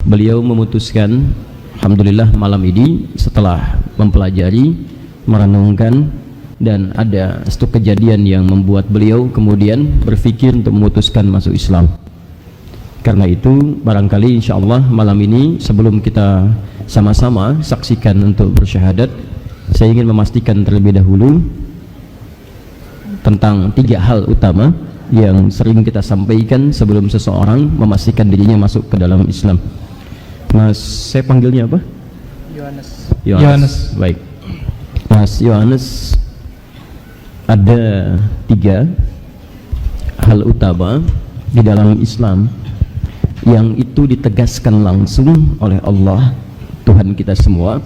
beliau memutuskan, alhamdulillah malam ini setelah mempelajari, merenungkan, dan ada satu kejadian yang membuat beliau kemudian berpikir untuk memutuskan masuk Islam. Karena itu barangkali insyaallah malam ini sebelum kita sama-sama saksikan untuk bersyahadat, saya ingin memastikan terlebih dahulu tentang 3 hal utama yang sering kita sampaikan sebelum seseorang memastikan dirinya masuk ke dalam Islam. Mas, saya panggilnya apa? Yohanes. Baik. Mas Yohanes, ada 3 hal utama di dalam Islam yang itu ditegaskan langsung oleh Allah Tuhan kita semua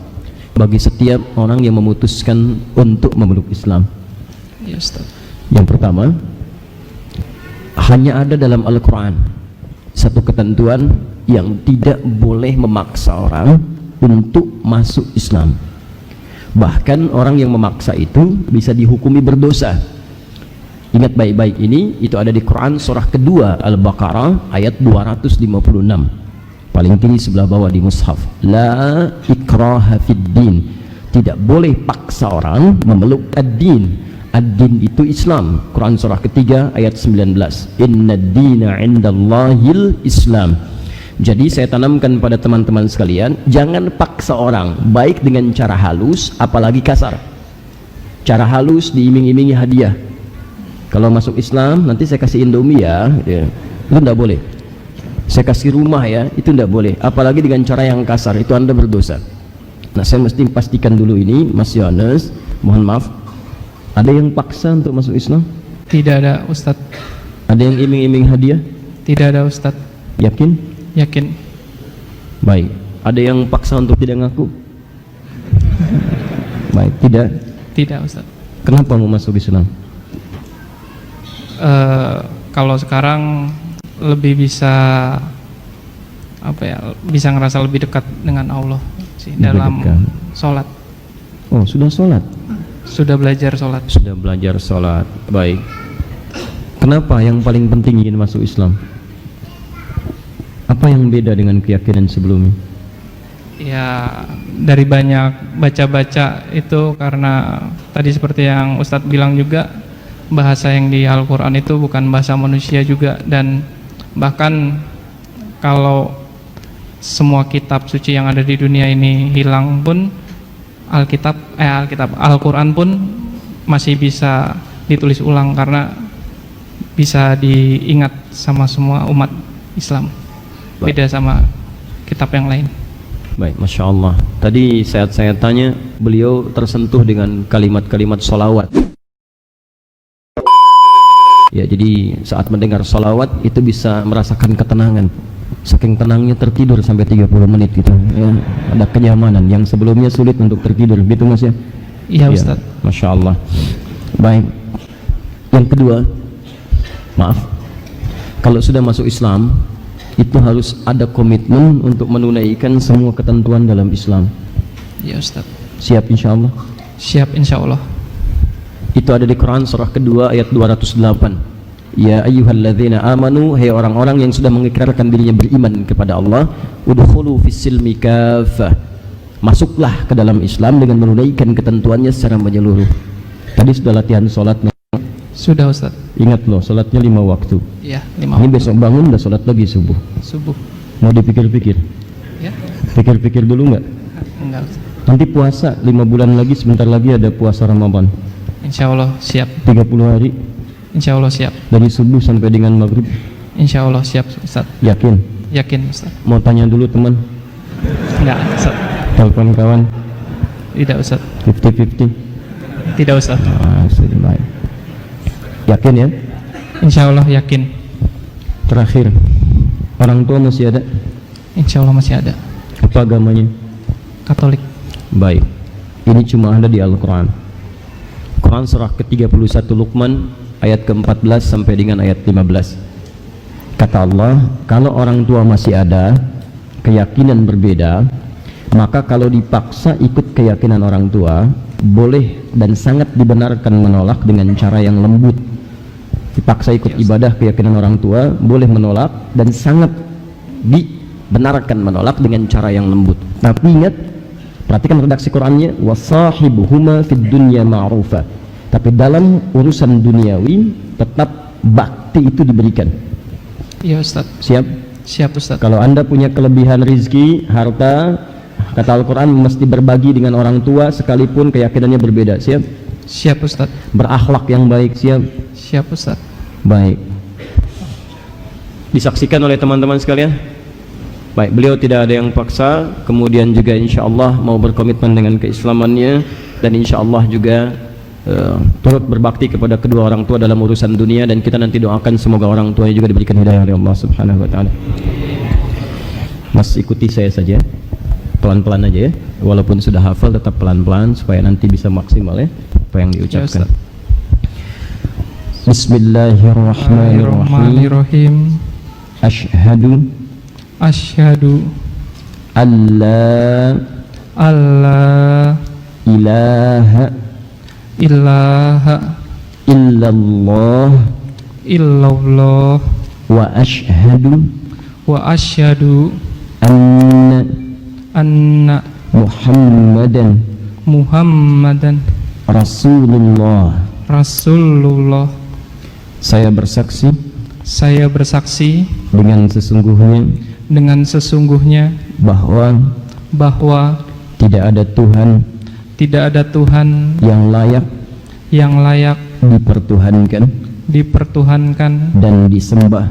bagi setiap orang yang memutuskan untuk memeluk Islam. Ya, Ustaz. Yang pertama, hanya ada dalam Al-Quran satu ketentuan yang tidak boleh memaksa orang untuk masuk Islam. Bahkan orang yang memaksa itu bisa dihukumi berdosa. Ingat baik-baik ini, itu ada di Quran surah kedua Al-Baqarah ayat 256, paling tinggi sebelah bawah di mushaf. La ikraha fid din, tidak boleh paksa orang memeluk ad-din. Ad-din itu Islam. Quran surah ketiga ayat 19. Inna ad-dina 'indallahil Islam. Jadi saya tanamkan pada teman-teman sekalian, jangan paksa orang, baik dengan cara halus apalagi kasar. Cara halus diiming-imingi hadiah. Kalau masuk Islam nanti saya kasih Indomie ya, itu tidak boleh. Saya kasih rumah ya, itu tidak boleh. Apalagi dengan cara yang kasar, itu Anda berdosa. Nah, saya mesti pastikan dulu ini, Mas Yohanes, mohon maaf, ada yang paksa untuk masuk Islam? Tidak ada, Ustadz. Ada yang iming-iming hadiah? Tidak ada, Ustadz. Yakin? Yakin. Baik. Ada yang paksa untuk tidak ngaku? Baik, tidak? Tidak, Ustadz. Kenapa mau masuk Islam? Kalau sekarang lebih bisa bisa ngerasa lebih dekat dengan Allah sih, dalam sholat. Oh, sudah sholat? Sudah belajar sholat. Sudah belajar sholat. Baik. Kenapa yang paling penting ingin masuk Islam? Apa yang beda dengan keyakinan sebelumnya? Ya, dari banyak baca-baca itu, karena tadi seperti yang Ustadz bilang juga, bahasa yang di Al-Quran itu bukan bahasa manusia juga. Dan bahkan kalau semua kitab suci yang ada di dunia ini hilang pun, Al-Quran pun masih bisa ditulis ulang karena bisa diingat sama semua umat Islam. Beda sama kitab yang lain. Baik, Masya Allah. Tadi saat saya tanya, beliau tersentuh dengan kalimat-kalimat sholawat. Ya, jadi saat mendengar sholawat itu bisa merasakan ketenangan. Saking tenangnya tertidur sampai 30 menit gitu ya. Ada kenyamanan yang sebelumnya sulit untuk tertidur, gitu Mas ya? Iya, Ustaz. Masya Allah. Baik. Yang kedua, maaf, kalau sudah masuk Islam itu harus ada komitmen untuk menunaikan semua ketentuan dalam Islam. Iya, Ustaz. Siap insya Allah? Siap insya Allah. Itu ada di Quran surah kedua ayat 208. Ya ayyuhalladzina amanu, hai orang-orang yang sudah mengikrarkan dirinya beriman kepada Allah, udkhulu fis-silmi kaffah, masuklah ke dalam Islam dengan menunaikan ketentuannya secara menyeluruh. Tadi sudah latihan sholat? Sudah, Ustaz. Ingat loh, sholatnya 5 waktu. Iya, 5 Ini waktu. besok bangun udah sholat lagi subuh. Subuh. Mau dipikir-pikir? Ya? Pikir-pikir dulu nggak? Enggak, Ustaz. Nanti puasa 5 bulan lagi, sebentar lagi ada puasa Ramadan. Insya Allah siap. 30 hari. Insya Allah siap. Dari subuh sampai dengan maghrib. Insya Allah siap, Ustaz. Yakin? Yakin, Ustaz. Mau tanya dulu teman? Enggak, Ustaz. Telepon kawan? Tidak, Ustaz. 50-50? Tidak, Ustaz. Sudah baik. Yakin ya? Insya Allah yakin. Terakhir, orang tua masih ada? Insya Allah masih ada. Apa agamanya? Katolik. Baik. Ini cuma ada di Al-Quran. Quran surah ke-31 Luqman ayat ke-14 sampai dengan ayat 15. Kata Allah, kalau orang tua masih ada keyakinan berbeda, maka kalau dipaksa ikut keyakinan orang tua, boleh dan sangat dibenarkan menolak dengan cara yang lembut. Dipaksa ikut ibadah keyakinan orang tua, boleh menolak dan sangat benarkan menolak dengan cara yang lembut. Tapi ingat, perhatikan redaksi Qurannya, wasahibuhuma fid dunya ma'rufa. Tapi dalam urusan duniawi tetap bakti itu diberikan. Iya Ustaz. Siap? Siap Ustaz. Kalau Anda punya kelebihan rizki, harta, kata Al-Quran mesti berbagi dengan orang tua sekalipun keyakinannya berbeda. Siap? Siap Ustaz. Berakhlak yang baik. Siap? Siap Ustaz. Baik. Disaksikan oleh teman-teman sekalian. Baik, beliau tidak ada yang paksa, kemudian juga insya Allah mau berkomitmen dengan keislamannya, dan insya Allah juga turut berbakti kepada kedua orang tua dalam urusan dunia, dan kita nanti doakan semoga orang tuanya juga diberikan hidayah oleh Allah Subhanahu wa taala. Mas ikuti saya saja, pelan-pelan aja ya, walaupun sudah hafal tetap pelan-pelan supaya nanti bisa maksimal ya apa yang diucapkan. Bismillahirrahmanirrahim. Asyhadu alla ilaha illallah wa asyhadu anna Muhammadan Rasulullah. Saya bersaksi dengan sesungguhnya bahwa tidak ada Tuhan yang layak dipertuhankan dan disembah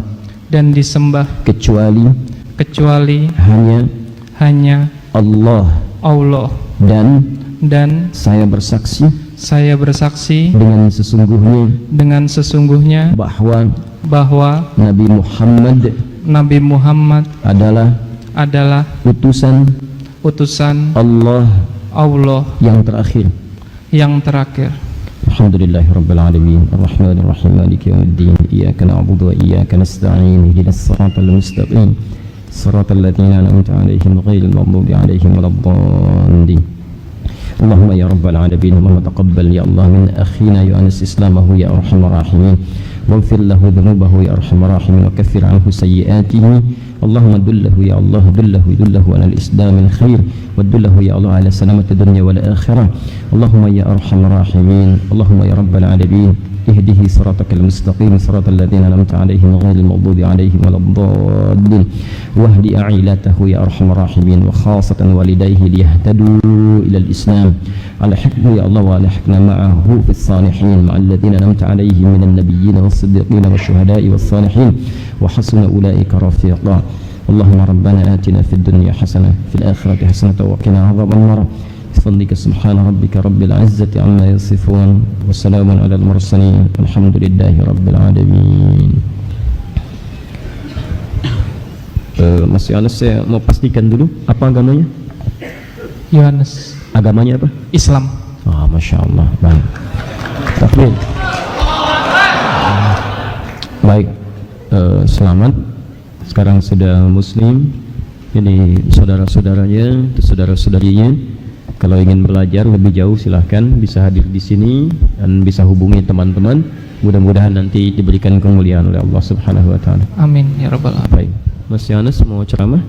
kecuali hanya Allah. Dan saya bersaksi dengan sesungguhnya bahwa Nabi Muhammad adalah utusan Allah yang terakhir. Alhamdulillahirabbil alamin, arrahmanir rahim, maliki yaumiddin, iyyaka na'budu wa iyyaka nasta'in, ihdinas siratal mustaqim, siratal ladzina an'amta 'alaihim ghairil maghdubi 'alaihim waladdallin. Allahumma ya rabbal alamin, Allahumma taqabbal ya Allah min akhina yu'anis islamahu ya arhamar rahimin, waghfir lahu dhunubahu ya arhamar rahimin, wa kaffir anhu sayyi'atihi. Allahumma dullahu ya Allah, dullahu ala al-islam al-khair, wa dullahu ya Allah ala salamati dunya wal akhirah. Allahumma ya arhamar rahimin, Allahumma ya rabbal alamin, ihdihi siratakal mustaqim, siratal ladzina an'amta 'alaihim ghairil maghdubi 'alaihim waladdallin, wahdi a'ilatahu ya arhamar rahimin, wa khassatan walidayhi liyahtadu ila al-islam. Alhaqna ya Allah wa alhaqna ma'ahu fis salihin ma'al ladzina an'amta 'alaihim minan nabiyyin was-siddiqin wasyuhada'i was-salihin wa hasuna ulaika rafiqa. Allahumma rabbana atina fid dunya hasanah fil akhirati hasanah wa qina adzaban nar. Bismillika subhana rabbika rabbil izzati amma yasifun wa salamun alal mursalin walhamdulillahi rabbil alamin. Mas Yohanes, saya mau pastikan dulu apa agamanya? Yohanes. Agamanya apa? Islam. Masya Allah. Baik. Takbir. Baik. Selamat. Sekarang sudah Muslim. Jadi saudara-saudaranya, saudara-saudarinya, kalau ingin belajar lebih jauh silahkan bisa hadir di sini dan bisa hubungi teman-teman. Mudah-mudahan nanti diberikan kemuliaan oleh Allah Subhanahu wa taala. Amin ya rabbal alamin. Baik. Mas Yohanes mau ceramah?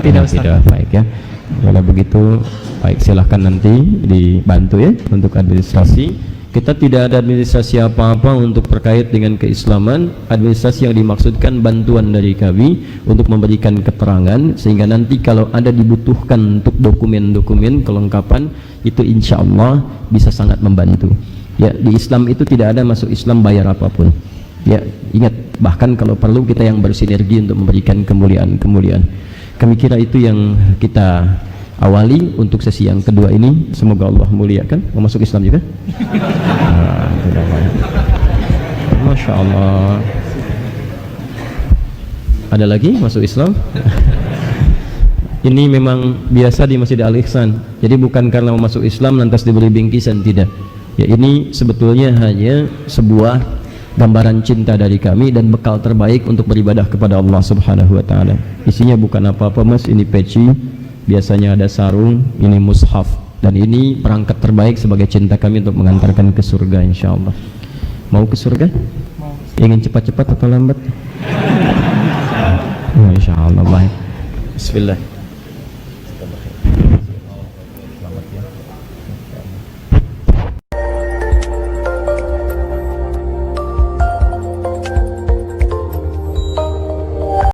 Tidak, Ustaz. Tidak, baik ya. Kalau begitu, baik, silahkan nanti dibantu ya untuk administrasi. Kita tidak ada administrasi apa-apa untuk terkait dengan keislaman. Administrasi yang dimaksudkan bantuan dari kami untuk memberikan keterangan, sehingga nanti kalau ada dibutuhkan untuk dokumen-dokumen kelengkapan, itu insya Allah bisa sangat membantu. Ya, di Islam itu tidak ada masuk Islam bayar apapun. Ya, ingat, bahkan kalau perlu kita yang bersinergi untuk memberikan kemuliaan-kemuliaan. Kami kira itu yang kita awali untuk sesi yang kedua ini. Semoga Allah muliakan. Mau masuk Islam juga? Masya Allah. Ada lagi masuk Islam? Ini memang biasa di Masjid Al-Ihsan. Jadi bukan karena mau masuk Islam lantas diberi bingkisan, tidak. Ya, ini sebetulnya hanya sebuah gambaran cinta dari kami dan bekal terbaik untuk beribadah kepada Allah Subhanahu wa taala. Isinya bukan apa-apa, Mas. Ini peci, biasanya ada sarung, ini mushaf, dan ini perangkat terbaik sebagai cinta kami untuk mengantarkan ke surga insyaallah. Mau ke surga? Mau. Ingin cepat-cepat atau lambat? Masya Allah, baik. Bismillah.